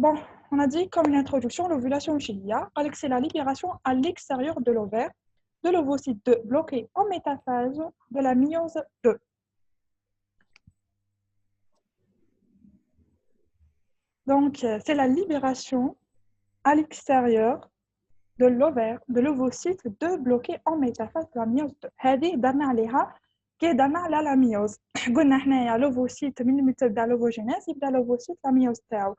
Bon, on a dit comme une introduction, l'ovulation chiliaque, c'est la libération à l'extérieur de l'ovaire de l'ovocyte 2 bloqué en métaphase de la myose 2. Donc, c'est la libération à l'extérieur de l'ovaire de l'ovocyte 2 bloqué en métaphase de la myose 2. هذه درنا عليها كي درنا على لا ميوز. قلنا حنايا l'ovocyte من تبدا l'ovogénèse يبدا l'ovocyte la myose تاعو.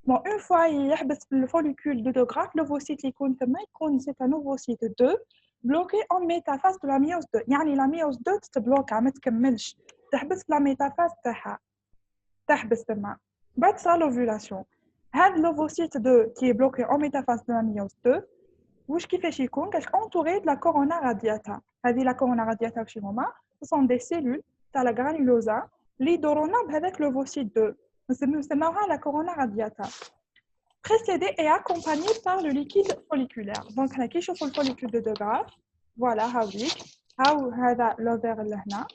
Bon, une fois يحبس في الفوليكول de Degraaff, l'ovocyte يكون تما يكون c'est un ovocyte 2 bloqué en métaphase de la myose 2. يعني la myose 2 تتبلوكا ما تكملش تحبس في la métaphase تاعها تحبس تما بعد صار l'ovulation. هذا l'ovocyte 2 qui est bloqué en métaphase de la myose 2 واش كيفاش يكون entouré de la corona radiata. هذه la corona radiata واش هما ce sont des cellules تاع la granulosa اللي يدورونا بهذاك l'ovocyte 2 نسموها la corona radiata précédée et accompagnée par le liquide folliculaire. Donc هنا كي نشوفوا الفوليكول de Degraaff voilà هاويك هاو هذا l'ovaire اللي هنا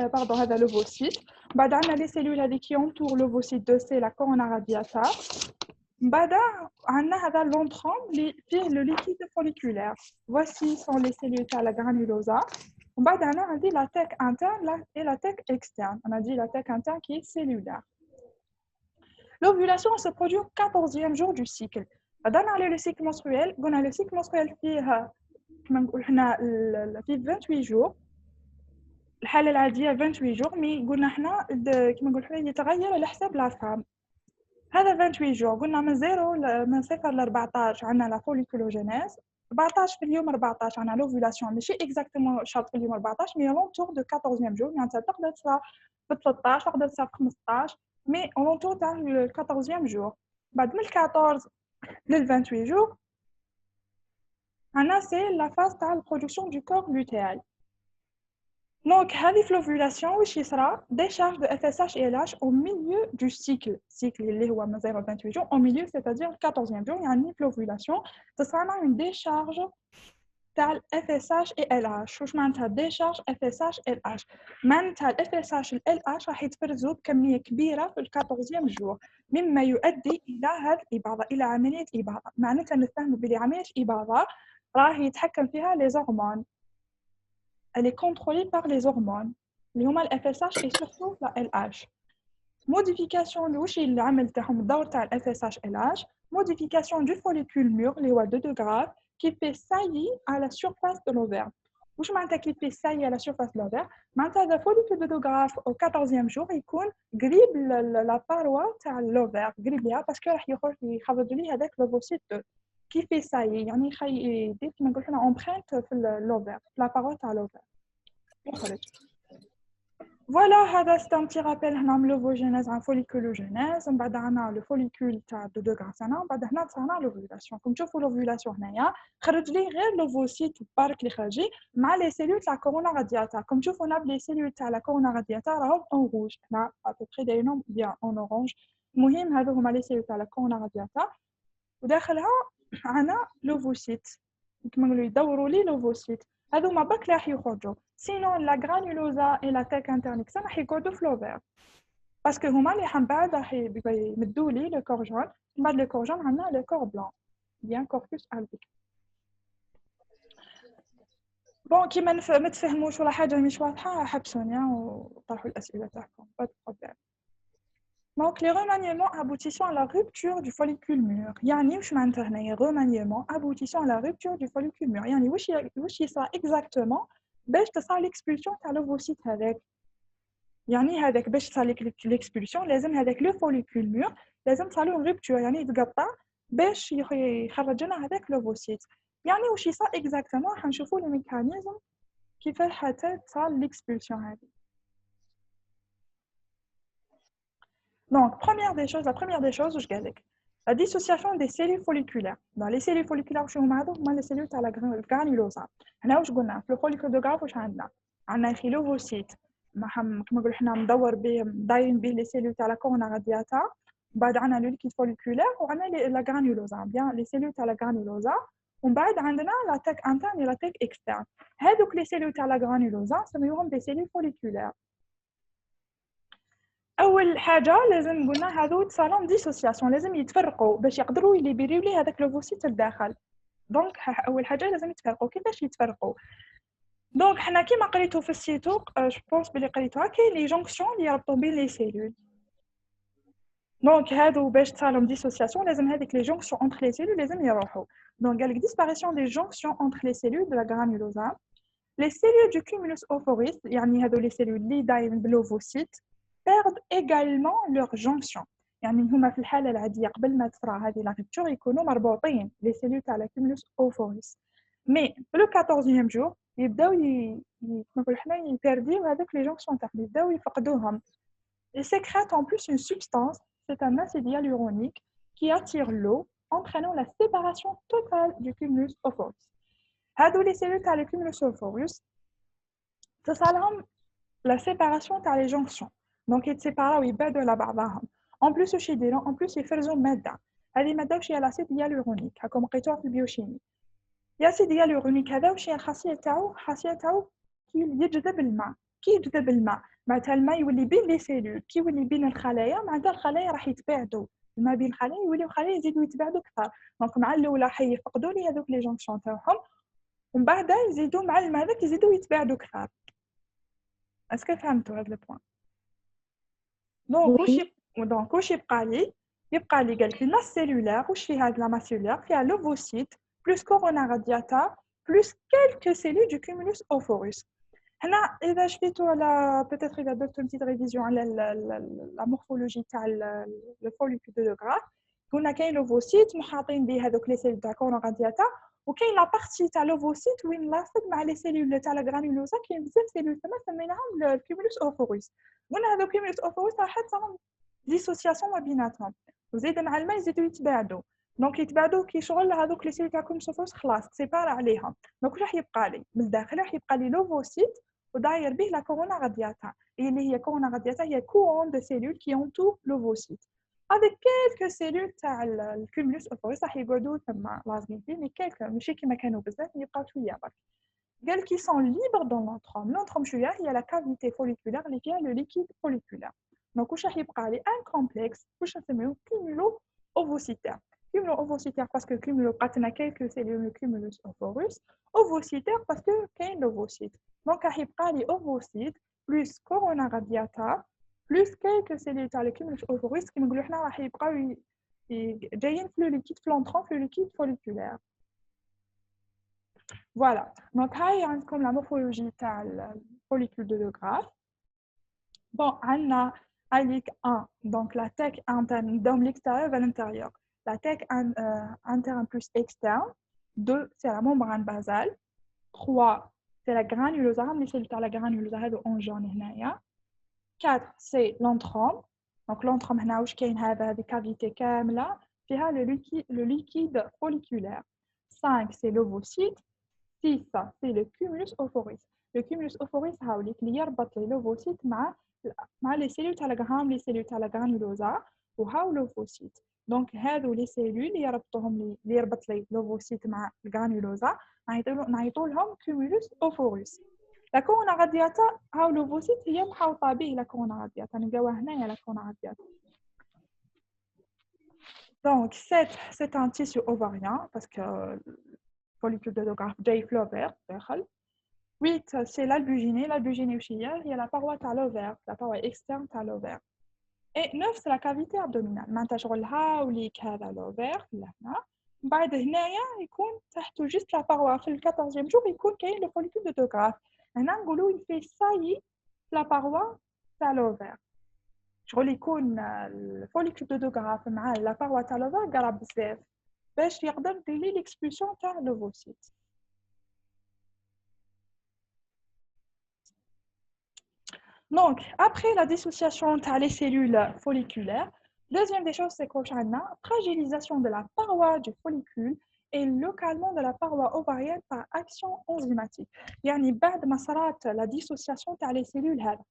pardon هذا l'ovocyte بعد عندنا les cellules هذه qui entourent l'ovocyte 2 c'est la corona radiata بعد عندنا هذا l'entrant اللي فيه le liquide folliculaire. Voici sont les cellules تاع la granulosa. بعد عندنا la thèque interne et la thèque externe. On a dit la thèque interne qui est cellulaire. L'ovulation se produit au 14e jour du cycle. بعد على le cycle menstruel. قلنا le cycle menstruel فيه كما نقول حنا فيه 28 jours. الحالة العادية 28 jours مي قلنا حنا كما نقول حنا يتغير على حساب la femme. هذا 28 جور قلنا من 0 ل 14 عندنا لا فوليكولوجينيز 14 في اليوم 14 عندنا لوفولاسيون ماشي اكزاكتومون شرط في اليوم 14 مي لونتور دو 14 جور يعني تقدر تصرا في 13 تقدر تصرا في 15 مي لونتور تاع 14 جور بعد من 14 لل 28 جور عندنا سي لا فاز تاع البرودكسيون دو كور لوتيال. Donc, هذه في l'ovulation واش يصرى décharge de FSH et LH au milieu du cycle اللي هو من 0 28 jours au milieu c'est-à-dire le 14e jour يعني في l'ovulation تصرى une décharge تاع FSH et LH. واش معناتها décharge FSH LH؟ معناتها ال FSH وال LH راح يتفرزوا بكمية كبيرة في ال 14e jour مما يؤدي إلى هذه الإباضة إلى عملية إباضة. معناتها نفهم بلي عملية الإباضة راه يتحكم فيها les hormones. Elle est contrôlée par les hormones, اللي هما ال FSH et surtout la LH. Modification اللي عمل تاعهم الدور تاع ال FSH LH, modification du follicule mûr اللي هو 2 Degraaff qui fait saillie à la surface de l'ovaire. واش معناتها qui fait saillie à la surface de l'ovaire؟ معناتها هذا follicule de Degraaff au 14e jour يكون قريب la paroi تاع l'ovaire قريب ليها باسكو راح يخرج ليه هذاك l'ovocyte qui fait saillie يعني يدير كيما نقولوا حنا empreinte في l'ovaire في la paroi تاع l'ovaire. Voilà, c'est un petit rappel de l'ovogénèse et la folliculogénèse. On a le follicule de 2 Degraaff. On a l'ovulation. Comme tu vois, l'ovulation, il y a l'ovocyte avec les cellules de la corona radiata. Comme tu vois, on a les cellules de la corona radiata en rouge. À peu près des noms bien en orange. المهم هذو هما les cellules de la corona radiata. وداخلها عنا l'ovocyte. كما نقولوا يدوروا لي l'ovocyte. هذو ما باك راح يخرجوا. Sinon, la granulosa et la thèque interne راح يقعدوا في l'ovaire. Parce que هما اللي من بعد راح يمدوا لي le corps jaune. من بعد le corps jaune عندنا le corps blanc. Bien corpus albicans. Bon, كيما ما تفهموش ولا حاجة مش واضحة حبسوني وطرحوا الأسئلة تاعكم. Pas de problème. Donc, les remaniements aboutissant à la rupture du follicule mûr. يعني واش معناتها هنايا remaniements aboutissant à la rupture du follicule mûr. يعني واش يصير exactement باش تصير l'expulsion تاع l'ovocyte هذاك. يعني هذاك باش تصير l'expulsion لازم هذاك لو follicule mûr لازم تصير له rupture يعني يتقطع باش يخرج لنا هذاك l'ovocyte. يعني واش يصير exactement حنشوفوا لي ميكانيزم كيفاش حتى تصير l'expulsion هذه. Donc, la première des choses, je dis la dissociation des cellules folliculaires. Dans les cellules folliculaires, je vais les cellules à la granulosa. هنا je قلنا في الفوليكول دو غراف واش عندنا l'ovocyte كما نقولوا حنا مدور به دايرين به les cellules تاع la corona radiata بعد عندنا le liquide folliculaire وعندنا la granulosa bien les cellules تاع la granulosa ومن بعد عندنا la thèque interne et la thèque externe. هذوك les cellules تاع la granulosa سميوهم des cellules folliculaires. اول حاجه لازم قلنا هذو تصالون ديسوسياسيون لازم يتفرقوا باش يقدروا يليبريو لي هذاك لوفوسيت الداخل. دونك اول حاجه لازم يتفرقوا. كيفاش يتفرقوا؟ دونك حنا كيما قريتو في السيتو جو بونس بلي قريتوها كاين لي جونكسيون اللي يربطوا بين لي سيلول. دونك هادو باش تصالهم ديسوسياسيون لازم هذيك لي جونكسيون انتر لي سيلول لازم يروحوا. دونك قالك ديسباريسيون دي جونكسيون انتر لي سيلول دو لا غرانيولوزا. لي سيلول دو كيمولوس اوفوريس يعني هادو لي سيلول اللي دايرين بلوفوسيت perdent également leur jonction. يعني هما في الحالة العادية قبل ما تصرى هذه لا rupture يكونوا مربوطين les cellules تاع la cumulus ovoris. mais le 14e jour يبداو كما نقولوا حنا يبيرديو هذوك لي جونكسيون تاعهم يبداو يفقدوهم. Ils sécrètent en plus une substance, c'est un acide hyaluronique qui attire l'eau, entraînant la séparation totale du cumulus ovoris. هادو لي cellules تاع le cumulus ovoris تصالهم la séparation تاع les jonctions. دونك يتسيباراو ويبعدوا على بعضهم. اون بليس واش يديروا؟ اون بليس يفرزوا ماده. هذه ماده واش هي لاسيد هيالورونيك هاكم لقيتوها في البيوشيمي. لاسيد هيالورونيك هذا واش هي الخاصيه تاعو؟ الخاصيه تاعو كي يجذب الماء. كي يجذب الماء معناتها الماء يولي بين لي سيلول. كي يولي بين الخلايا معناتها الخلايا راح يتباعدوا. الماء بين الخلايا يوليو الخلايا يزيدوا يتباعدوا اكثر. دونك مع الاولى يفقدوا لي هذوك لي جونكسيون تاعهم ومن بعد يزيدوا مع الماء هذاك يزيدوا يتباعدوا اكثر. اسكو فهمتوا هذا البوان؟ دونك واش يبقى لي قالك الماس سيلولار واش فيها لا ماس سيلولار فيها لوفوسيت بلس كورونا رادياتا بلس كالكو سيلول دو كيمولوس اوفوريس. هنا اذا شفيتوا على بوتيتر اذا درتو بتيت ريفيزيون على لا مورفولوجي تاع لو فوليكول دو غراف قلنا كاين لوفوسيت محاطين به هذوك لي سيلول تاع كورونا رادياتا وكاين لا بارتي تاع لوفوسيت وين لاصق مع لي سيلول تاع لا غرانيولوزا كاين بزاف سيلول تما سميناهم الكيمولوس اوفوريس. قلنا هذوك الكيمولوس اوفوريس راح تصير ديسوسياسيون ما بيناتهم وزيد مع الماء يزيدوا يتباعدوا. دونك يتباعدوا كي شغل هذوك لي سيلول تاع كيمولوس اوفوريس خلاص سيبار عليهم. دونك راح يبقى لي من الداخل راح يبقى لي لوفوسيت وداير به لا كورونا رادياتا اللي هي كورونا رادياتا هي كورون دو سيلول كي اونتور لوفوسيت. avec quelques cellules تاع الكيمولوس اوفوريس راح يقعدوا تما لازقين فيه مي كالك ماشي كيما كانوا بزاف يبقاو شويه برك. قال كي sont libres dans l'entrome شويه هي لا كافيتي فوليكولار اللي فيها لو ليكيد فوليكولار. دونك واش راح يبقى لي ان كومبلكس واش نسميوه كيمولو اوفوسيتير. كيمولو اوفوسيتير باسكو كيمولو بقات لنا كالك سيلول كيمولوس اوفوريس. اوفوسيتير باسكو كاين لوفوسيت. دونك راح يبقى لي اوفوسيت بلس كورونا رادياتا بلس كالك سيلول تاع الكيمولوس اوفوريس كيما نقولوا حنا راح يبقاو جايين في لو ليكيد في لونترون في لو ليكيد فوليكولار. فوالا دونك هاي عندكم لا مورفولوجي تاع الفوليكول دو لو غراف. بون عندنا هايليك 1 دونك لا تيك انترن نبداو من l'extérieur vers l'intérieur. La tech interne plus externe. 2 c'est la membrane basale. 3 c'est la granulosa les cellules تاع la granulosa هادو اون جون هنايا. 4 c'est l'entrome. Donc l'entrome هنا واش كاين هذه كافيتي كامله فيها le liquide folliculaire. 5 c'est l'ovocyte. 6 c'est le cumulus ovoris. Le cumulus ovoris هاوليك اللي يربط لي لوفوسيت مع لي سيلول تاع الغرام لي سيلول تاع الغرانولوزا وهاو لوفوسيت. دونك هادو لي سيلول اللي يربطوهم اللي يربط لي لوفوسيت مع الغرانولوزا نعيطوا لهم كيمولوس اوفوريس. لا كورونا رادياتا هاو لوفوسيت هي محاوطه به لا كورونا رادياتا نلقاوها هنايا لا كورونا رادياتا. دونك 7 c'est un tissu ovarien parce que follicule de Logrange جاي في l'ovaire داخل. 8 c'est l'albuginée. L'albuginée هي la paroi تاع l'ovaire, la paroi externe تاع l'ovaire. Et 9 c'est la cavité abdominale. معناتها شغل هاوليك هذا l'ovaire لهنا. بعد هنايا يكون تحته juste la paroi في 14e jour يكون كاين le follicule de Logrange. هنا نقولوا il fait saillie la paroi تاع l'ovaire. شغل يكون الفوليكول دو Logrange مع la paroi تاع l'ovaire قرب بزاف باش يقدر يدير لي l'expulsion تاع l'ovocyte. Donc, après la dissociation des cellules folliculaires, deuxième des choses, c'est qu'on a une fragilisation de la paroi du follicule et localement de la paroi ovarienne par action enzymatique. يعني بعد ما صارت la dissociation تاع les cellules هذا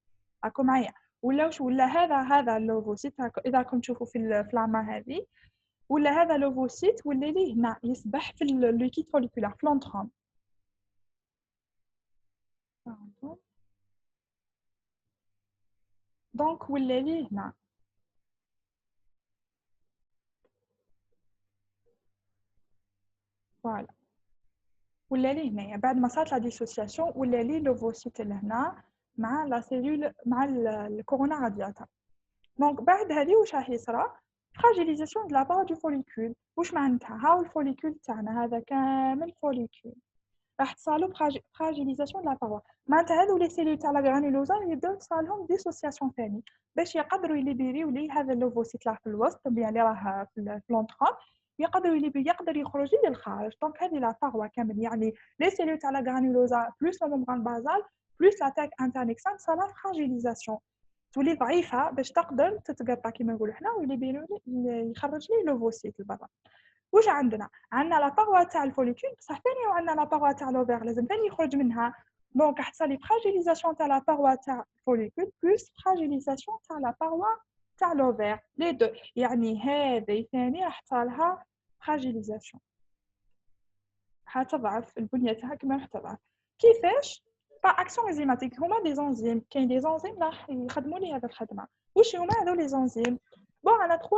راكم معايا ولا هذا اللوفوسيت اذا كنتم تشوفوا في الفلاما هذه ولا هذا لوفوسيت ولا ليه هنا يسبح في الليكيد فوليكولار في لونتروم. دونك ولا لي هنا فوالا ولا لي هنايا بعد ما صارت لا ديسوسياسيون ولا لي لوفوسيت لهنا مع لا سيلول مع الكورونا رادياتا. دونك بعد هذه واش راح يصرى فراجيليزاسيون دو لابار دو فوليكول. واش معناتها هاو الفوليكول تاعنا هذا كامل فوليكول راح تصالو فراجيليزاسيون دو لا باروا. معناتها هذو لي سيلول تاع لا غرانيلوزا يبداو تصالهم ديسوسياسيون ثاني باش يقدروا يليبيريو لي هذا اللوفوسيت راه في الوسط بيان اللي راه في لونترون يقدروا يقدر يخرج للخارج. دونك هذه لا باروا كامل يعني لي سيلول تاع لا غرانيلوزا بلوس لا ممبران بازال بلوس لا تاك انترن اكسترن صار فراجيليزاسيون تولي ضعيفه باش تقدر تتقطع كيما نقولوا حنا ويليبيرو يخرج لي لوفوسيت لبرا. واش عندنا لا باروا تاع الفوليكول بصح ثاني وعندنا لا باروا تاع لوفير لازم ثاني يخرج منها. دونك راح تصلي فراجيليزاسيون تاع لا باروا تاع الفوليكول بلس فراجيليزاسيون تاع لا باروا تاع لوفير لي دو يعني هذه ثاني راح تصالها فراجيليزاسيون حتضعف البنيه تاعها كما راح تضعف. كيفاش با اكسيون انزيماتيك هما دي زنزيم كاين دي زنزيم راح يخدموا لي هذا الخدمه. واش هما هذو لي زنزيم بون انا 3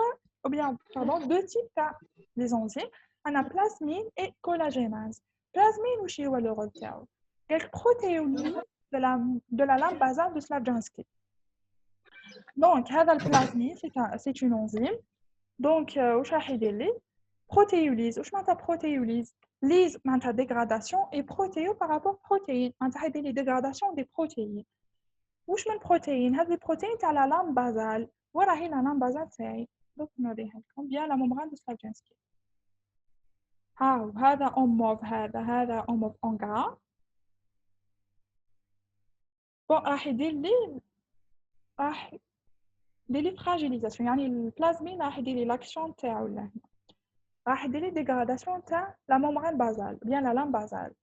ou bien pardon deux types تاع لي زنزيم انا بلازمين اي كولاجيناز. بلازمين واش هو لو رول تاعو قالك بروتيوليز de la lame basale de Slavjanski. دونك هذا البلازمين سي une enzyme. دونك واش راح يدير لي بروتيوليز. واش معناتها بروتيوليز ليز معناتها ديغراداسيون اي بروتيو بارابور بروتيين معناتها يدير لي ديغراداسيون دي بروتيين. واش من بروتيين هذه البروتيين تاع لا لام بازال وراهي لا لام بازال تاعي دوك نوريها لكم بيان لا ممبران دو سلاجينسكي. هذا اون موف هذا اون موف اون غرا. بون راح يدير لي فراجيليزاسيون يعني البلازمين راح يدير لي لاكسيون تاعو لهنا راح يدير لي ديغراداسيون تاع لا ممبران بازال بيان لا لام بازال.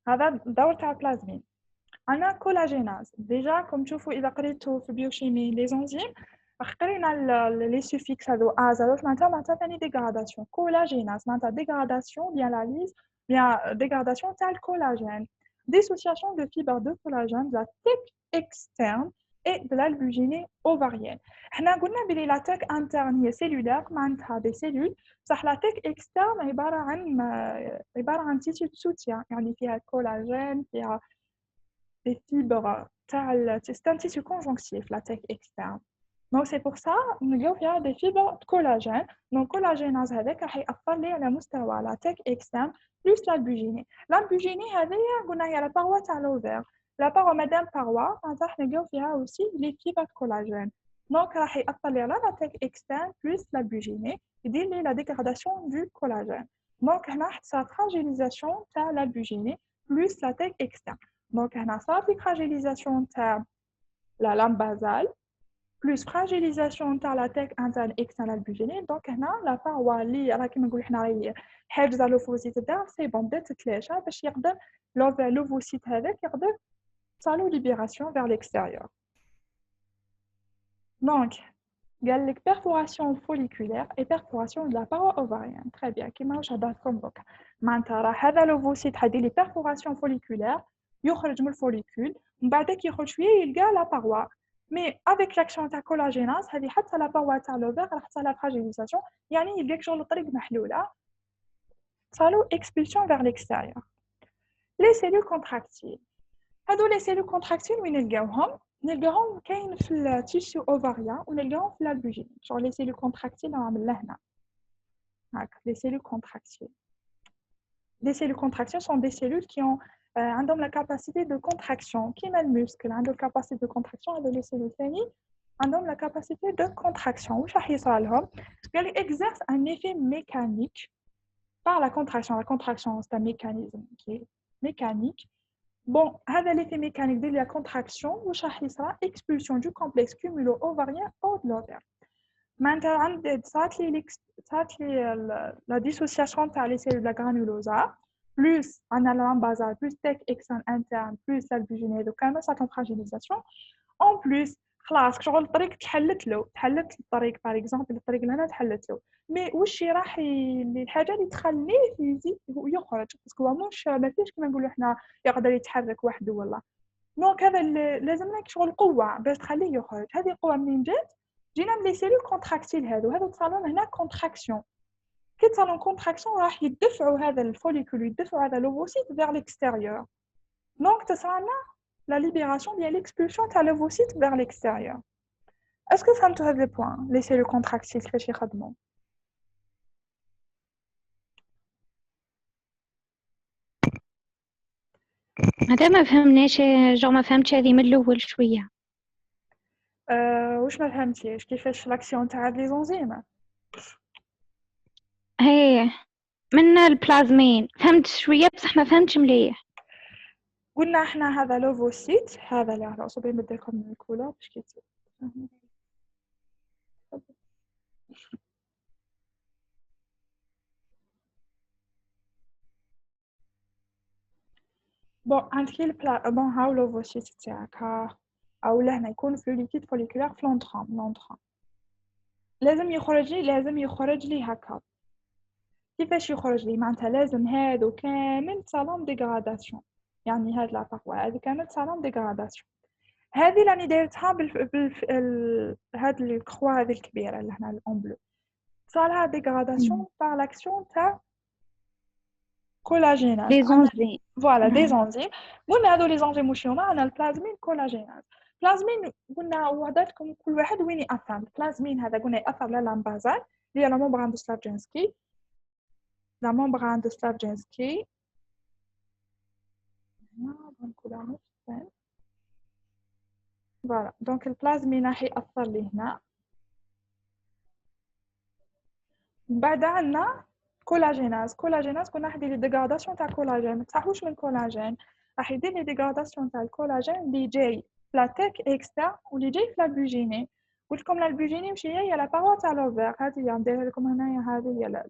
هذا الدور تاع البلازمين. عندنا كولاجيناز ديجا كوم تشوفوا اذا قريتوا في البيوشيمي لي زونزيم قرينا لي سوفيكس هذو از هذوك معناتها ثاني ديغراداسيون. كولاجيناز معناتها ديغراداسيون بيان لا ليز بيان ديغراداسيون تاع الكولاجين. dissociation de fibres de collagène de la tech externe et de l'albuginée ovarienne. حنا قلنا بلي لا تك انترن هي سيلولار معناتها دي سيلول بصح لا تك اكسترن عباره عن تيشو سوتيان يعني فيها كولاجين فيها des fibres c'est un tissu conjonctif, la tech externe. Donc c'est pour ça qu'il y a des fibres de collagène. Donc collagénase avec هيأثر على مستوى la tech externe plus l'albuginée. L'albuginée هي la paroi تاع l'ovaire. La paroi madame paroi معناتها نلقاو فيها aussi les fibres de collagène. Donc راح يأثر على la tech externe plus l'albuginée يدير لي la dégradation du collagène. Donc هنا حتصير fragilisation تاع l'albuginée plus la tech externe. Donc, on a ça, fragilisation de la lame basale, plus fragilisation de la tech interne externe albugénée. Donc, on a la paroi qui est حاجزة l'ovocyte ده, c'est bon, d'être تتلاشى باش يقدر l'ovocyte هذاك يقدر تصالو libération vers l'extérieur. Donc, قال لك perforation folliculaire et perforation de la paroi ovarienne. Très bien, كيما واش هضرتكم دوكا. معناتها راه هذا l'ovocyte حيدير لي perforation folliculaire يخرج من الفوليكول ومن بعد يخرج شويه يلقى لا باروا مي افيك لاكسيون تاع كولاجيناز هذه حتى لا باروا تاع لوفير راح تصير لا فراجيليزاسيون يعني يلقاك شغل الطريق محلوله صالو اكسبulsion vers l'extérieur. لي سيلول كونتراكتيل هادو لي سيلول كونتراكتيل وين نلقاهم كاين في التيشو اوفاريان ونلقاهم في الالبوجين شغل لي سيلول كونتراكتيل نعمل لهنا هاك لي سيلول كونتراكتيل. Les cellules contractiles sont des cellules qui ont la capacité de contraction. Qui met le muscle a la capacité de contraction avec les cellules féminines ont la capacité de contraction. Ils exercent un effet mécanique par la contraction. La contraction, c'est un mécanisme qui est mécanique. Bon, l'effet mécanique de la contraction, c'est l'expulsion du complexe cumulo-ovarien hors de l'ovaire. Maintenant, la dissociation de les cellules de la granulosa, plus en allant basal, plus tech externe interne, plus l'albuginée, donc quand même ça fragilisation. En plus, خلاص شغل الطريق تحلت الطريق par exemple الطريق اللي انا تحلت له مي وش راح الحاجه اللي تخليه يزيد ويخرج باسكو مش ما فيش كما نقولوا احنا يقدر يتحرك وحده والله دونك هذا لازم لك شغل قوه باش تخليه يخرج. هذه القوه منين جات؟ جينا من لي سيلول كونتراكتيل هادو تصالون هنا كونتراكسيون. كي تصالون كونتراكسيون راح يدفعوا هذا الفوليكول يدفعوا هذا لوفوسيت vers l'extérieur. دونك تصالنا la libération ديال l'expulsion تاع لوفوسيت vers l'extérieur. Est-ce que فهمتوا هذا البوان لي سيلول كونتراكتيل كيفاش يخدموا؟ هذا ما فهمناش، جو ما فهمتش هذه من الاول شويه. واش ما فهمتيش كيفاش لاكسيون تاع هاد لي زونزيم؟ هي من البلازمين فهمت شويه بصح ما فهمتش مليح. قلنا احنا هذا لوفوسيت، هذا اللي على اصبعي نبدل لكم من الكولور باش كيتفهموا. بون عندك بون هاو لوفوسيت تاعك ها، او لهنا يكون في ليكيد فوليكولار في لونترون لازم يخرج لي هكا. كيفاش يخرج لي؟ معناتها لازم هادو كامل صالون ديغراداسيون، يعني هاد لا باروا هادي كانت صالون ديغراداسيون. هذه راني دايرتها هاد الكخوا هذه الكبيره اللي هنا الاون بلو، صالها ديغراداسيون بار لاكسيون تاع كولاجيناز. لي زونزيم فوالا دي زونزيم. قلنا هادو لي زونزيم واش هما؟ عندنا البلازمين كولاجيناز. بلازمين قلنا وعدتكم كل واحد وين يأثر. البلازمين هذا قلنا يأثر لا لامبازال اللي هي لا ممبران دو سلافجينسكي، لا ممبران دو سلافجينسكي. فوالا دونك البلازمين راح يأثر لي هنا. من بعد عندنا كولاجيناز كنا راح يدير لي ديغراداسيون تاع كولاجين. ما تصحوش من كولاجين، راح يدير لي ديغراداسيون تاع الكولاجين اللي جاي في لاتيك اكسترن واللي جاي في البوجيني. قلت لكم البوجيني ماشي هي لا باروا تاع لوفير، هذه هي نديرها لكم هنايا، هذه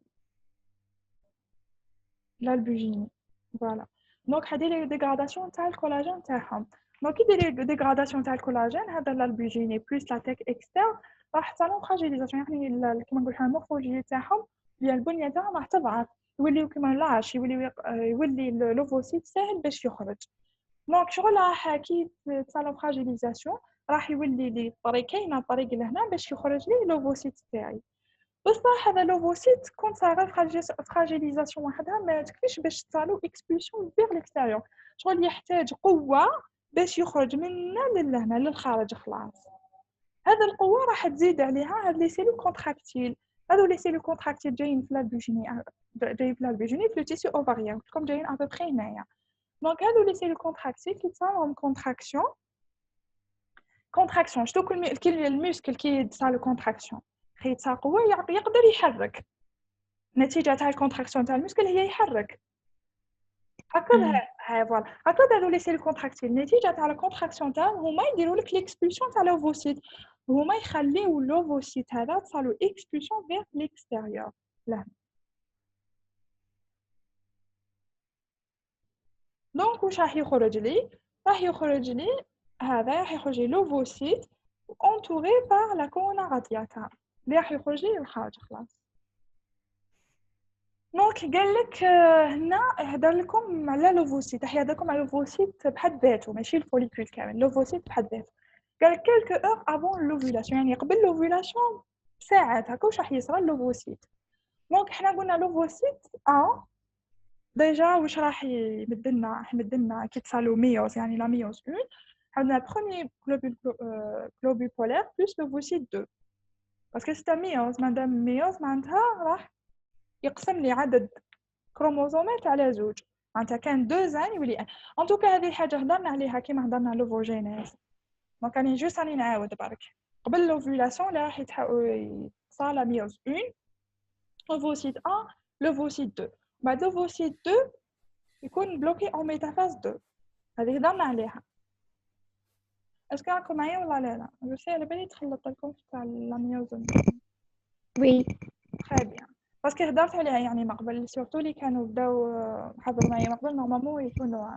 هي البوجيني. فوالا دونك حيدير لي ديغراداسيون تاع الكولاجين تاعهم. دونك كي يدير لي ديغراداسيون تاع الكولاجين هذا البوجيني بلس لاتيك اكسترن راح تصالون فراجيليزاسيون، يعني كيما نقولوا المورفولوجي تاعهم ديال البنيه تاعهم راح تضعف، يوليو كيما لاش، يولي لوفوسيت ساهل باش يخرج. دونك شغل راح كي تصالون فراجيليزاسيون راح يولي لي طريقين، الطريق لهنا باش يخرج لي لوفوسيت تاعي. بصح هذا لوفوسيت كون صار فراجيليزاسيون وحدها ما تكفيش باش تصالو اكسبولسيون فيغ ليكستيريور، شغل يحتاج قوه باش يخرج منا لهنا للخارج. خلاص هذا القوه راح تزيد عليها هاد لي سيلول كونتراكتيل. هادو لي سيلول كونتراكتيل جايين في البوجيني، جايين في البوجيني في لو تيسيو اوفاريان، قلتلكم جايين ابوبري هنايا. دونك هادو لي سيلول كونتراكتيل كيتصاوبوا كونتراكسيون. شتو كل الميسكل كي يتصالو كونتراكسيون خيتصا قوه يقدر يحرك. نتيجه تاع الكونتراكسيون تاع الميسكل هي يحرك هكذا. ها فوالا هكذا هادو لي سيلول كونتراكتيل نتيجه تاع الكونتراكسيون تاعهم هما يديروا لك ليكسبولسيون تاع لوفوسيت، هما يخليو لوفوسيت هذا تصالو اكسبولسيون فيغ ليكستيريور. لا دونك واش راح يخرج لي؟ هذا راح يخرج لي لوفوسيت اونتوري بار لا كورونا رادياتا اللي راح يخرج لي للخارج. خلاص دونك قال لك هنا هدر لكم على لوفوسيت، راح يهضركم على لوفوسيت بحد ذاته ماشي الفوليكول كامل، لوفوسيت بحد ذاته. قال لك كيلكو اور افون لوفولاسيون، يعني قبل لوفولاسيون ساعات هكا واش راح يصرى لوفوسيت. دونك حنا قلنا لوفوسيت ديجا واش راح يمدلنا كي تصالو ميوز، يعني لا ميوز 1 عندنا بروميي globule polaire بلس لوفوسيت 2 باسكو سيتا ميوز. مادام ميوز معناتها راح يقسم لي عدد كروموزومات على زوج، معناتها كان 2 زان يولي ان. ان توكا هذه حاجه هضرنا عليها كيما هضرنا لوفوجينيز. دونك راني جوست راني نعاود برك قبل لوفولاسيون لا راح يتصال ميوز 1 لوفوسيت 1 لوفوسيت 2. بعد لوفوسيت 2 يكون بلوكي اون ميتافاز 2، هذه هضرنا عليها. اسكو راكم معايا ولا لا؟ جو سي على بالي تخلط لكم تاع لا ميوز. وي تري بيان باسكو هضرت عليها يعني ما قبل، سورتو اللي كانوا بداو حضروا معايا ما قبل نورمالمون يكونوا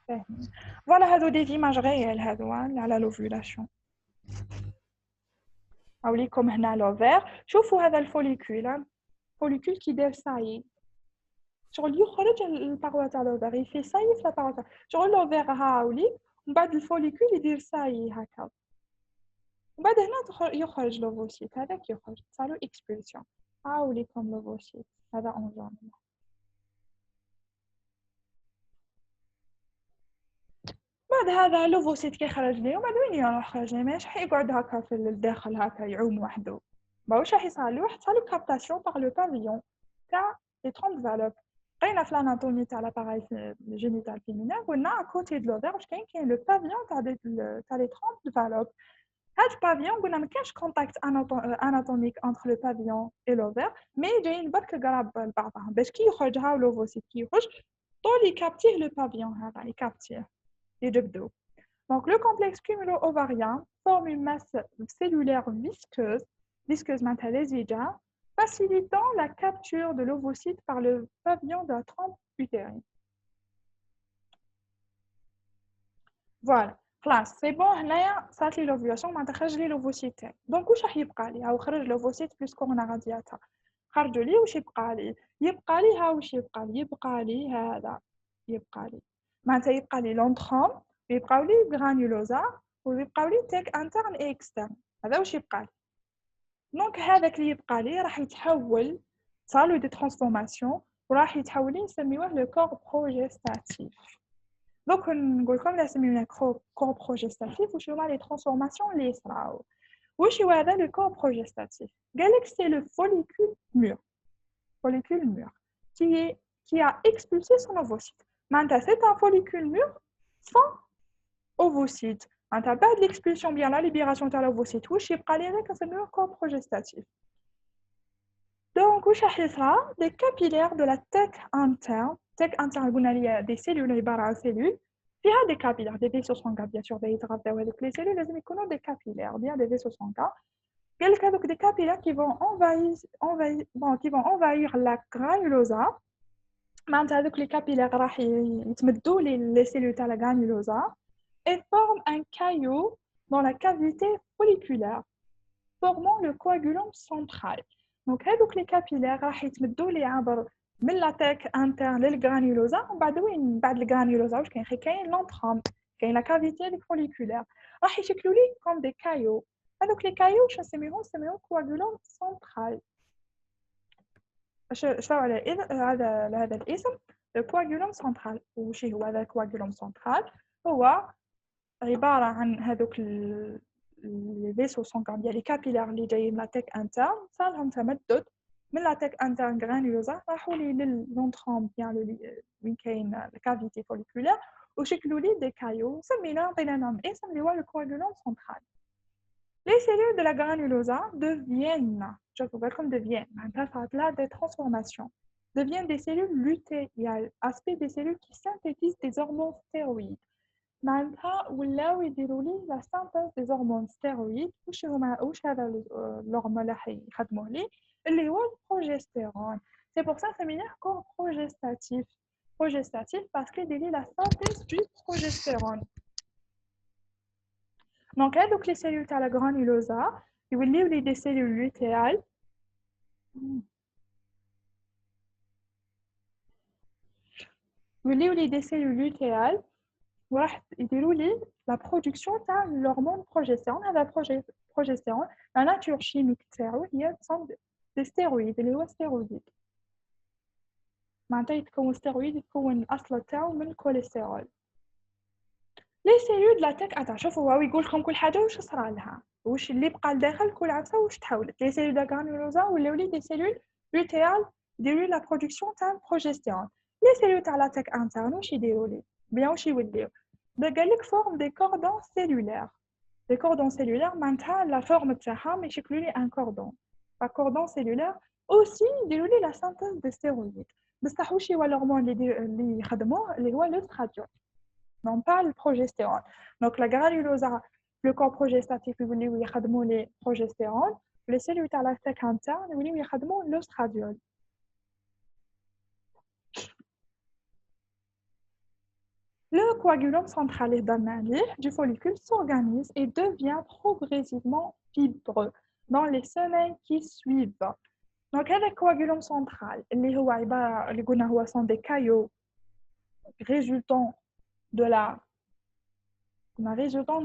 فاهمين. فوالا هادو دي زيماج غيال هادو على لوفولاسيون. اوليكم هنا لوفير، شوفوا هذا الفوليكول كي دار ساي شغل يخرج الباروا تاع لوفير يفي ساي في الباروا تاع شغل لوفير هاولي ومن بعد الفوليكول يدير ساي هكا وبعد هنا يخرج لوفوسيت هذاك يخرج صاروا اكسبرسيون ليكم لوفوسيت هذا انجام بعد هذا لوفوسيت كيخرج لي وبعد وين يروح خرج لي ماشي حيقعد هكا في الداخل هكا يعوم وحده واش راح يصرى واحد صاروا كابتاسيون باغ لو بافيون تاع لي ترومب فالوب قرينا في الاناتومي تاع لاباراي جينيتال فيمينين قلنا كوتي دو لوفير واش كاين لو بافيون تاع لي ترومب فالوب هاد البافيون قلنا ما كاينش كونتاكت اناتوميك انتر لو بافيون اي لوفير مي جايين برك قراب لبعضهم باش كي يخرج هاو لوفوسيت كي يخرج طول يكابتيه لو بافيون هذا يكابتيه يجبدو donc le complexe cumulo-ovarien forme une masse cellulaire visqueuse معناتها لزجة facilitant la capture de l'ovocyte par le pavillon de la trompe utérine. Voilà. خلاص سي بون هنايا صارت لي لوفيولاسيون معناتها خرج لي لوفوسيت تاعي دونك واش راح يبقى لي هاو خرج لوفوسيت بلس كورونا رادياتا خرجوا لي واش يبقى لي ها واش يبقى لي هذا يبقى لي معناتها يبقى لي لونتروم يبقاو لي غرانيولوزا ويبقاو لي تيك انترن اي اكسترن هذا واش يبقى لي دونك هذاك اللي يبقى لي راح يتحول صاروا دي ترانسفورماسيون وراح يتحول لي نسميوه لو كور بروجيستاتيف Donc, on comme la sémine corps progestatif, ou chez les transformations les SRAO. Ou chez le corps progestatif. Galax, c'est le follicule mûr. Follicule mûr. Qui a expulsé son ovocyte. Maintenant, c'est un follicule mûr sans ovocyte. Maintenant, pas de l'expulsion, bien la libération de l'ovocyte. Ou chez le corps progestatif. Donc, où sera des capillaires de la tête interne. Tech interne, il y a des cellules, les barres à cellules. Il y a des capillaires, des vaisseaux sanguins, bien sûr, des cellules, les économes des capillaires, bien des vaisseaux sanguins. Quelques des capillaires qui vont envahir la granulosa. Maintenant, les capillaires, ils mettent les cellules à la granulosa et forment un caillot dans la cavité folliculaire, formant le coagulum central. Donc, les capillaires, ils mettent les من لاتيك انترن للغرانيولوزا وبعد وين بعد الغرانيولوزا واش كاين لونتروم كاين لا كافيتي فوليكولير راح يشكلوا لي كوم دي كايو هذوك لي كايو واش نسميوهم كواغولوم سنترال شنو على هذا الاسم الكواغولوم سنترال وش هو هذا الكواغولوم سنترال هو عباره عن هذوك لي فيسو سونغان ديال لي كابيلار اللي جايين لاتيك انترن صارهم تمدد من la tête interne granulosa راحوا لي للونتروم بيان وين كاين الكافيتي فوليكولير وشكلوا لي دي كايو سميناهم عطيناهم اسم اللي هو الكواغولوم سنترال les cellules de la granulosa deviennent شوفوا بالكم deviennent معناتها صارت لها des transformations deviennent des cellules lutéales aspect des cellules qui synthétisent des hormones stéroïdes معناتها ولاو يديروا لي la synthèse des hormones stéroïdes واش هذا الهرمون اللي حيخدموه لي اللي هو البروجستérone. C'est pour ça que c'est un corps progestatif. Progestatif parce qu'il délie la synthèse du progestérone. Donc, les cellules à la granulosa, il y a des cellules lutéales. Il y a des cellules lutéales. Il y a la production de l'hormone progestérone. La progestérone, la nature chimique, c'est des stéroïdes اللي هو ستيرويد معناتها يتكون ستيرويد يتكون الاصل تاعو من الكوليسترول لي سيلول لا تك اتا شوفوا هو يقول لكم كل حاجه واش صرا لها واش اللي بقى لداخل كل عفسه واش تحولت لي سيلول دا غرانيولوزا ولاو لي دي سيلول لوتيال يديروا لا برودكسيون تاع البروجستيرون لي سيلول تاع لا تك انترن واش يديروا لي بيان واش يوليو قال لك فورم دي كوردون سيلولير دي كوردون سيلولير معناتها لا فورم تاعها ماشي يشكلوا لي ان كوردون La cordon cellulaire aussi déroule la synthèse des stéroïdes. بصح واش هو الهرمون اللي يخدموه اللي هو l'œstradiol. Non pas le progestérone. Donc la granulosa, le corps progestatif يوليو يخدموا les progestérone, les cellules تاع la tête interne يوليو يخدموا l'œstradiol. Le coagulum central du follicule s'organise et devient progressivement fibreux dans les semaines qui suivent. Donc, le coagulum central, sont des caillots résultant de la On a résultant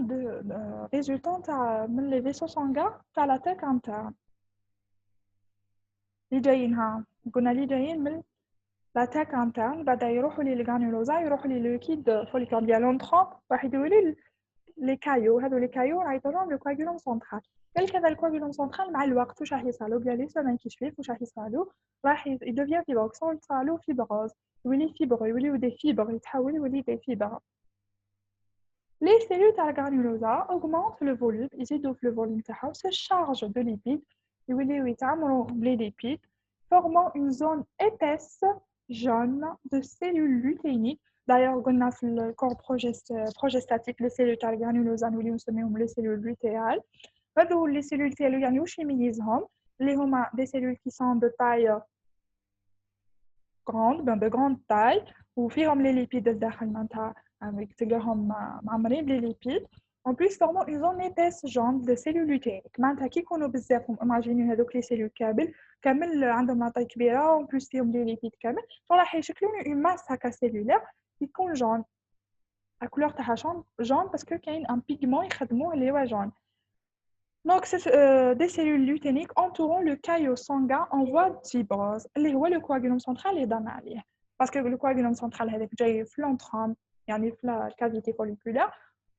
من les vaisseaux sanguins تاع l'attaque interne اللي جايينها قلنا اللي جايين من l'attaque interne بعد يروحوا لي الغانيولوزا يروحوا لي للكيد فوليكول ديال لونترون راح يديروا لي لي كايو هذو لي كايو نعيطولهم لو كواغولوم سنترال قالك هذا الكواغولوم سنترال مع الوقت واش راح يصالو بلا لي سيمين كي شويه واش راح يصالو راح يدوفيان فيبروكسون يصالو فيبروز يولي فيبرو يوليو دي فيبر يتحول يولي دي فيبر. Les cellules تاع الغرانيولوزا augmentent le volume يزيدوا في le volume تاعهم se chargent de lipides يوليو يتعمروا بلي lipides formant une zone épaisse jaune de cellules lutéiniques. D'ailleurs قلنا في الكور progestatique les cellules تاع الغرانيولوزا نوليو نسميهم les cellules lutéales. هذو les cellules تاعو يعني واش يميزهم اللي هما des cellules qui sont de taille grande de grande taille وفيهم les lipides الداخل معناتها تلقاهم معمرين بلي ليبيد en plus formant une zone épaisse jaune de cellules lutéiniques معناتها كي يكونوا بزاف imagine هذوك لي سيلول كامل عندهم لاطاي كبيره en plus فيهم لي ليبيد كامل راح يشكلوا une masse هكا cellulaire يكون jaune la couleur تاعها jaune parce que كاين un pigment يخدموه اللي هو jaune. Donc, c'est des cellules lutéiniques entourant le caillot sanguin en voie de fibrose. اللي هو le coagulum central اللي دانا عليه. Parce que le coagulum central هذاك جاي في l'entrame يعني في la cavité folliculaire.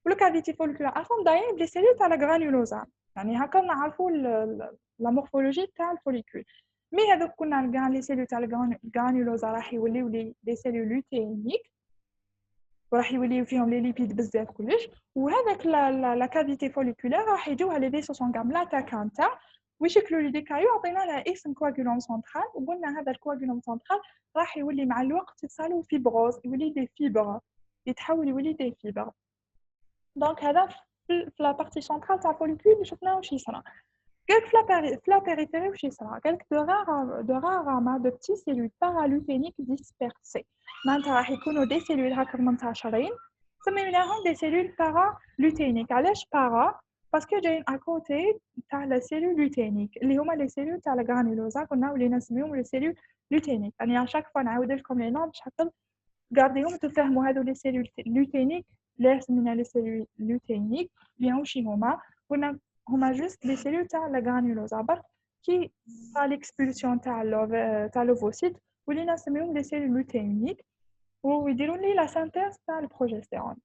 ولا cavité folliculaire اصلا داير بلي سيلول تاع الغرانيولوزا. يعني هكا نعرفوا la morphologie تاع الفوليكول. مي هذوك كنا كاع لي سيلول تاع الغرانيولوزا راح يوليو لي دي سيلول لوتينيك. وراح يوليو فيهم لي ليبيد بزاف كلش وهذاك لا كافيتي فوليكولير راح يجيوها لي فيسو سونغام لاتاكان تاع ويشكلوا لي دي كايو عطينا لها اسم كواغولوم سنترال وقلنا هذا الكواغولوم سنترال راح يولي مع الوقت يتصالوا فيبروز يولي دي فيبر يتحول يولي دي فيبر. دونك هذا في لا بارتي سنترال تاع الفوليكول اللي شفناه واش يصرا. قالك في لا بيريفيري واش يصرا قالك de rares amas de petits cellules paraluténiques dispersées معناتها راح يكونوا دي سيلول هكا منتشرين سميناهم دي سيلول بارالوتينيك. علاش بارا باسكو جايين اكوتي تاع لا سيلول لوتينيك اللي هما لي سيلول تاع الغرانيولوزا كنا ولينا نسميهم لي سيلول لوتينيك. يعني اشاك فوا نعاود لكم لي نوم باش حتى غارديهم تفهموا هذو لي سيلول لوتينيك لا سمينا لي سيلول لوتينيك بيان وشي هما كنا هما جوست لي سيلول تاع الغرانيولوزا برك كي تاع ليكسبولسيون تاع لوفوسيت ولينا نسميهم لي سيلول لوتينيك ويديروا لي لا سانتيز تاع البروجستيرون.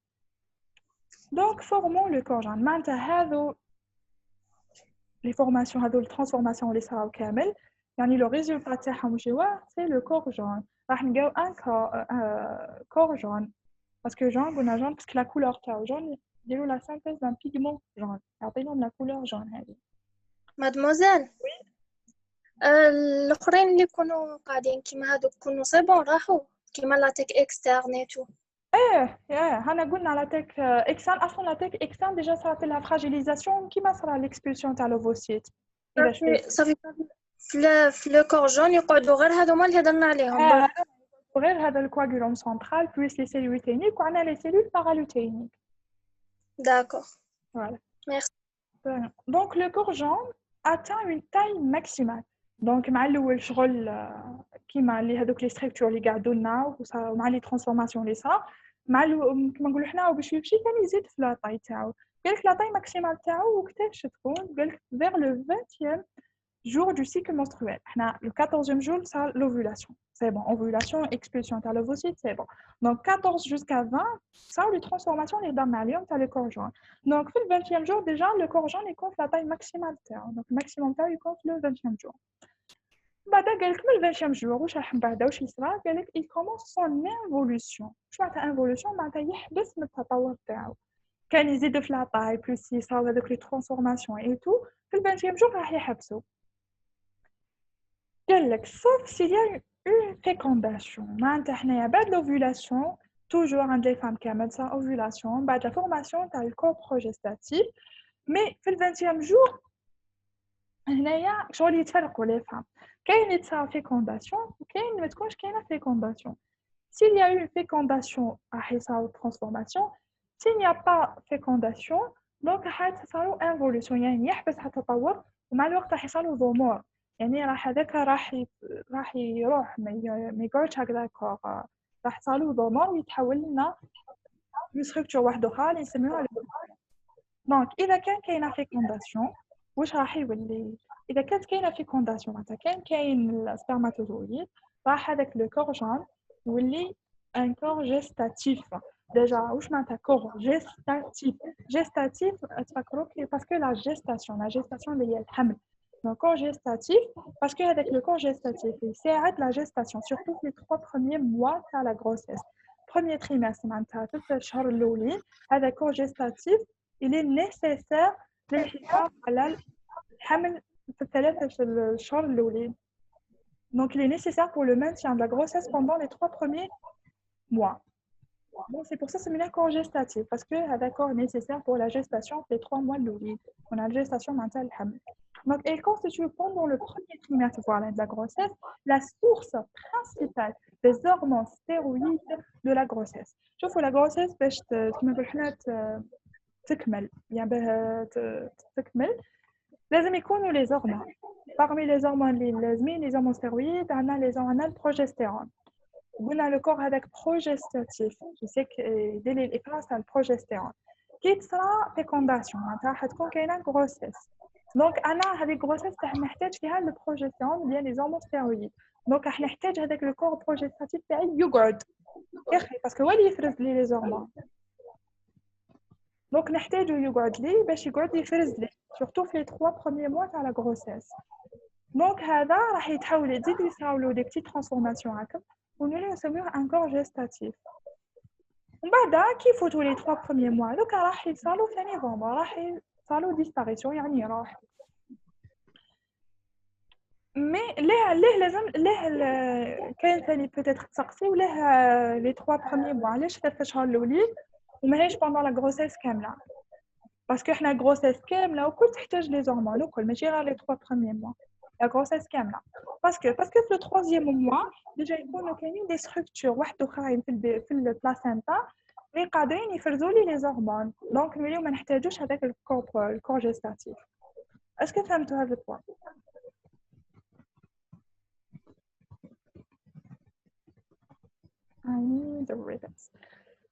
دونك فورمون لو كورجان معناتها هذو لي فورماسيون هذو الترانسفورماسيون اللي صراو كامل يعني لو ريزولتا تاعهم واش هو سي لو كورجان. راح نلقاو ان كورجان باسكو جون قلنا جون باسكو لا كولور تاعو جون يديروا لا سانتيز دان بيغمون جون يعطيهم لا كولور جون هذه. مادموزيل الاخرين اللي يكونوا قاعدين كيما هذوك يكونوا سي بون راحوا كيما لاتيك اكسترنيتو. هنا قلنا لاتيك اكسان اصلا لاتيك اكسان ديجا صارت لها فراجيليزاسيون كيما صرا ليكسبولسيون تاع لوفوسيت. صافي في لو كورجون يقعدوا غير هذوما اللي هضرنا عليهم غير هذا الكواغولوم سنترال بلس لي سيلول لوتينيك وعندنا لي سيلول بارالوتينيك. داكور Voilà. Merci. Donc le corjon atteint une taille maximale. Donc مع الاول شغل كيما اللي هذوك لي ستركتور اللي قاعدوا لنا ومع لي ترانسفورماسيون اللي صار مع كيما نقولوا حنا بشوي بشوي ثاني يزيد في لا طاي تاعو. قالك لا طاي ماكسيمال تاعو وقتاش تكون قالك vers le 20e jour du cycle menstruel. حنا le 14e jour ça l'ovulation. C'est bon, ovulation, expulsion تاع l'ovocyte, c'est bon. Donc 14 jusqu'à 20, ça les transformations les damnalium تاع le corps joint. Donc في le 20e jour déjà le corps joint il compte la taille maximale تاعو. Donc le maximum تاعو il compte le 20e jour. بعدا قالك من ال 20e jour واش راح بعدا واش يصرا قالك il commence son involution. واش معناتها involution معناتها يحبس من التطور تاعو. كان يزيد في لا طاي بلس يصراو هذوك لي ترانسفورماسيون اي تو في ال 20e jour راح يحبسوا. قالك sauf s'il y a une fécondation. معناتها حنايا بعد l'ovulation toujours عند les femmes كامل ça ovulation بعد la formation تاع الكور بروجستاتيف مي في ال 20e jour هنايا شغل يتفرقوا les femmes كاين اللي تصرا fécondation وكاين اللي ما تكونش كاينه fécondation. S'il y a eu une fécondation راح يصراو transformation. S'il n'y a pas fécondation donc راح تصيروا involution يعني يحبس حتى التطور ومع الوقت راح يصيروا ضمور يعني راح هذاك راح يروح ما يقعدش هكذاك راح يصيروا ضمور ويتحول لنا une structure واحدة أخرى اللي نسميوها دونك إذا كاينة fécondation واش راح يولي إذا كانت كاينة fécondation معناتها كاين السpermatozoïde راح هذاك لو كور جون يولي ان كور جيستاتيف ديجا واش معناتها كور جيستاتيف تفكروا باسكو لا جيستاسيون اللي هي الحمل دونك كور جيستاتيف باسكو هذاك لو كور جيستاتيف يساعد لا جيستاسيون سورتو في لي 3 premiers mois تاع لا grossesse premier trimestre معناتها 3 شهور الاولين هذا كور جيستاتيف il est nécessaire للحفاظ على الحمل في الثلاثة الشهور الأولين. Donc, il est nécessaire pour le maintien de la grossesse pendant les 3 premiers mois. Bon, c'est pour ça que c'est un corps gestatif, parce que c'est un corps nécessaire pour la gestation des 3 mois de l'oubli. On a la gestation mentale. Donc, elle constitue pendant le premier trimestre voilà, de la grossesse la source principale des hormones stéroïdes de la grossesse. Je trouve la grossesse, تكمل يعني باه تكمل لازم يكونوا لي زورمون parmi les hormones اللي لازمين لي زورمون ستيرويد عندنا البروجستيرون قلنا لو كور هذاك بروجستاتيف جو سي يدير لي الافراز تاع البروجستيرون كي تصرا فيكونداسيون معناتها حتكون كاينه غروسيس دونك انا هذه غروسيس تاع نحتاج فيها البروجستيرون ديال لي زورمون ستيرويد دونك راح نحتاج هذاك لو كور بروجستاتيف تاعي يقعد يا اخي باسكو هو اللي يفرز لي زورمون دونك نحتاجو يقعد لي باش يقعد يفرز لي سورتو في 3 premiers mois تاع لا غروسيس دونك هذا راح يتحول يزيد يصراولو دي بتي ترانسفورماسيون هكا ونوليو نسميوه ان كور جيستاتيف ومن بعد كي يفوتوا لي 3 premiers mois دوكا راح يصالو في نوفمبر راح يصالو ديسباريسيون يعني راح مي ليه لازم ليه كاين ثاني بوتيتر تسقسي وليه لي 3 premiers mois علاش 3 شهور الاولين وماهيش pendant la grossesse كامله باسكو حنا غروسيس كامله وكل تحتاج لي زورمون وكل ماشي غير لي 3 premiers mois لا غروسيس كامله باسكو في لو 3e mois ديجا يكونوا كاينين دي ستركتور واحد اخرين في البلاسينتا اللي قادرين يفرزوا لي زورمون دونك نوليو ما نحتاجوش هذاك الكور جيستاتيف اسكو فهمتوا هذا البوان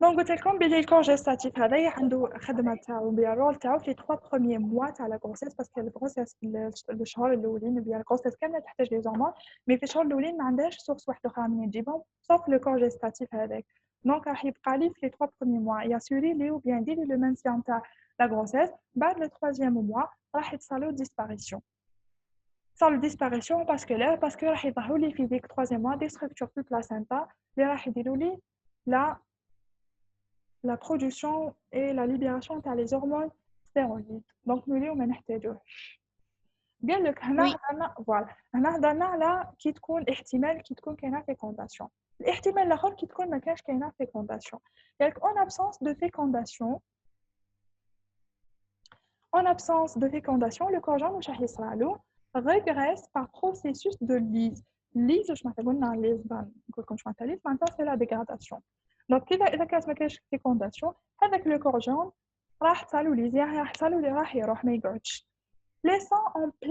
دونك قلت لكم بلي الكور جيستاتيف هذا عنده خدمه تاعو بيا الرول تاعو في 3 premiers mois تاع لا غروسيس باسكو الغروسيس في الشهور الاولين بيا الغروسيس كامله تحتاج لي زورمون مي في الشهور الاولين ما عندهاش سورس واحده اخرى منين تجيبهم صوف لو كور جيستاتيف هذاك دونك راح يبقى لي في 3 premiers mois ياسوري لي ou bien يدير لو مانسيان تاع لا غروسيس بعد لو 3e mois راح يتصالو ديسباريسيون صار ديسباريسيون باسكو راح يظهروا لي في ديك 3e mois دي ستركتور في البلاسينتا اللي راح يديروا لي la production et la libération تاع les hormones stéroïdes donc نوليو ما نحتاجوش قال لك هنا فوالا هنا هضرنا على كي تكون احتمال كي تكون كاينه فيكونداسيون الاحتمال الاخر كي تكون ما كانش كاينه فيكونداسيون قال لك en absence de fécondation le corps واش راح يصرى له régresse par processus de lyse واش معناتها قلنا ليز نقول لكم واش معناتها ليز معناتها سي لا ديغراداسيون دونك إذا كانت ما كاينش فيكونداسيون هذاك لو كور جون راح تصالو ليزيا راح تصالو لي راح يروح ما يقعدش laissant en